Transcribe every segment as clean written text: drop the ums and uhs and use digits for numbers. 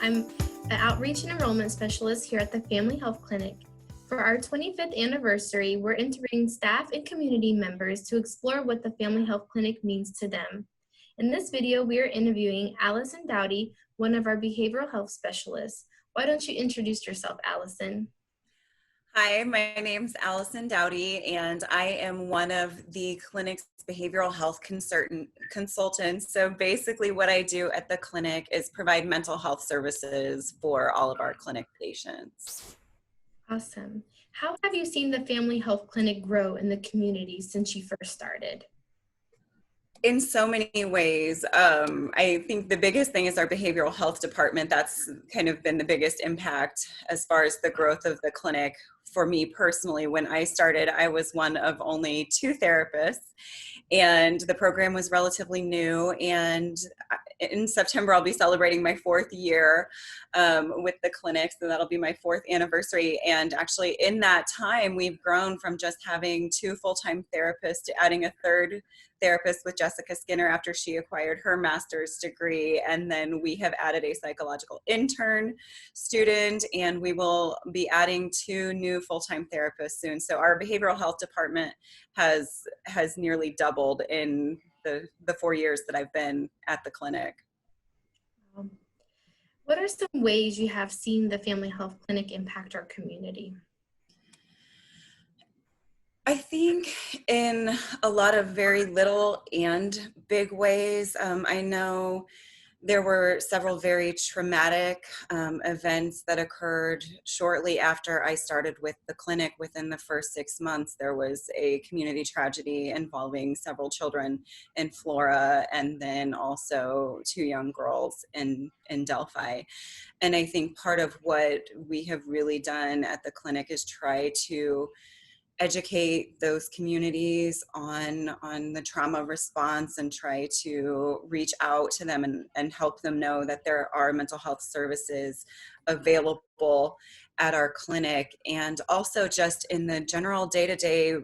I'm an outreach and enrollment specialist here at the Family Health Clinic. For our 25th anniversary, we're interviewing staff and community members to explore what the Family Health Clinic means to them. In this video, we are interviewing Allison Dowty, one of our behavioral health specialists. Why don't you introduce yourself, Allison? Hi, my name's Allison Dowty, and I am one of the clinic's behavioral health consultants. So basically what I do at the clinic is provide mental health services for all of our clinic patients. Awesome. How have you seen the Family Health Clinic grow in the community since you first started? In so many ways. I think the biggest thing is our behavioral health department. That's kind of been the biggest impact as far as the growth of the clinic. For me personally, when I started, I was one of only 2 therapists, and the program was relatively new. And in September, I'll be celebrating my 4th year with the clinic, so that'll be my 4th anniversary. And actually, in that time, we've grown from just having 2 full-time therapists to adding a 3rd therapist with Jessica Skinner after she acquired her master's degree. And then we have added a psychological intern student, and we will be adding 2 new full-time therapists soon. So our behavioral health department has nearly doubled in the 4 years that I've been at the clinic. What are some ways you have seen the Family Health Clinic impact our community? I think in a lot of very little and big ways. I know there were several very traumatic events that occurred shortly after I started with the clinic. Within the first 6 months, there was a community tragedy involving several children in Flora, and then also 2 young girls in Delphi. And I think part of what we have really done at the clinic is try to educate those communities on the trauma response and try to reach out to them and help them know that there are mental health services available at our clinic. And also just in the general day-to-day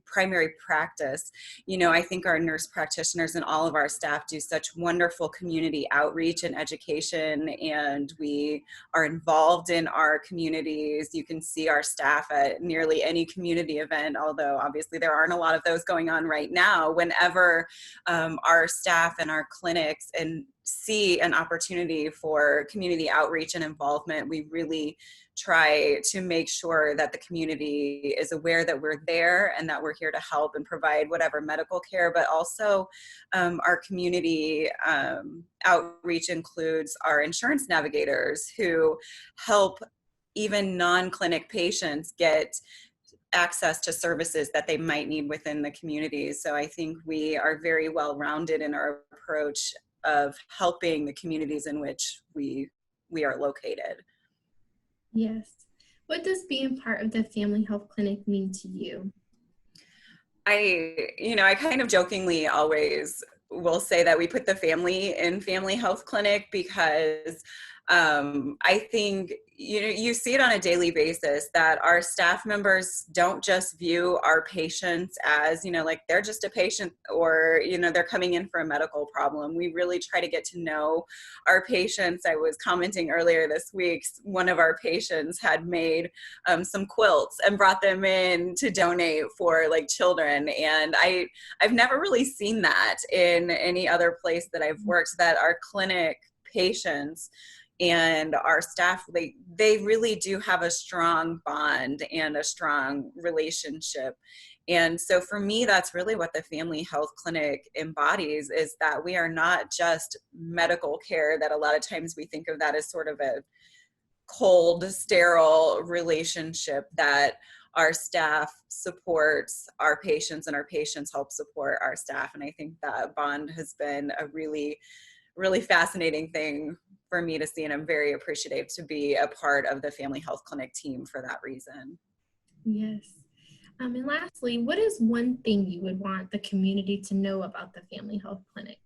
primary practice, I think our nurse practitioners and all of our staff do such wonderful community outreach and education, and we are involved in our communities. You can see our staff at nearly any community event, although obviously there aren't a lot of those going on right now. Whenever our staff and our clinics and see an opportunity for community outreach and involvement, we really try to make sure that the community is aware that we're there and that we're here to help and provide whatever medical care. But also our community outreach includes our insurance navigators who help even non-clinic patients get access to services that they might need within the community. So I think we are very well rounded in our approach of helping the communities in which we are located. Yes. What does being part of the Family Health Clinic mean to you? I kind of jokingly always will say that we put the family in Family Health Clinic because I think, you see it on a daily basis that our staff members don't just view our patients as, like they're just a patient or, they're coming in for a medical problem. We really try to get to know our patients. I was commenting earlier this week, one of our patients had made some quilts and brought them in to donate for like children. And I've never really seen that in any other place that I've worked, that our clinic patients and our staff, they really do have a strong bond and a strong relationship. And so for me, that's really what the Family Health Clinic embodies, is that we are not just medical care, that a lot of times we think of that as sort of a cold, sterile relationship, that our staff supports our patients and our patients help support our staff. And I think that bond has been a really, really fascinating thing for me to see, and I'm very appreciative to be a part of the Family Health Clinic team for that reason. Yes. And lastly, what is one thing you would want the community to know about the Family Health Clinic?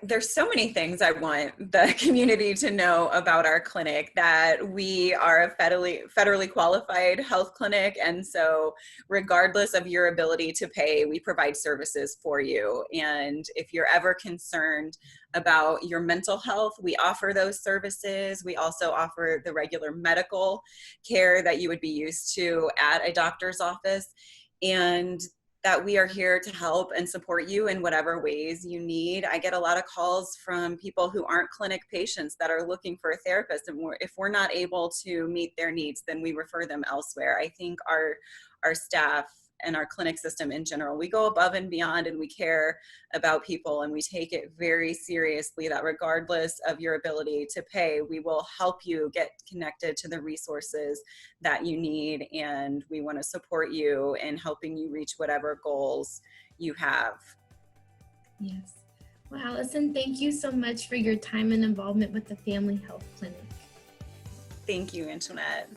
There's so many things I want the community to know about our clinic, that we are a federally qualified health clinic. And so regardless of your ability to pay, we provide services for you. And if you're ever concerned about your mental health, we offer those services. We also offer the regular medical care that you would be used to at a doctor's office. And that we are here to help and support you in whatever ways you need. I get a lot of calls from people who aren't clinic patients that are looking for a therapist, and if we're not able to meet their needs, then we refer them elsewhere. I think our staff and our clinic system in general, we go above and beyond, and we care about people, and we take it very seriously that regardless of your ability to pay, we will help you get connected to the resources that you need, and we want to support you in helping you reach whatever goals you have. Yes. Well, Allison, thank you so much for your time and involvement with the Family Health Clinic. Thank you, Antionette.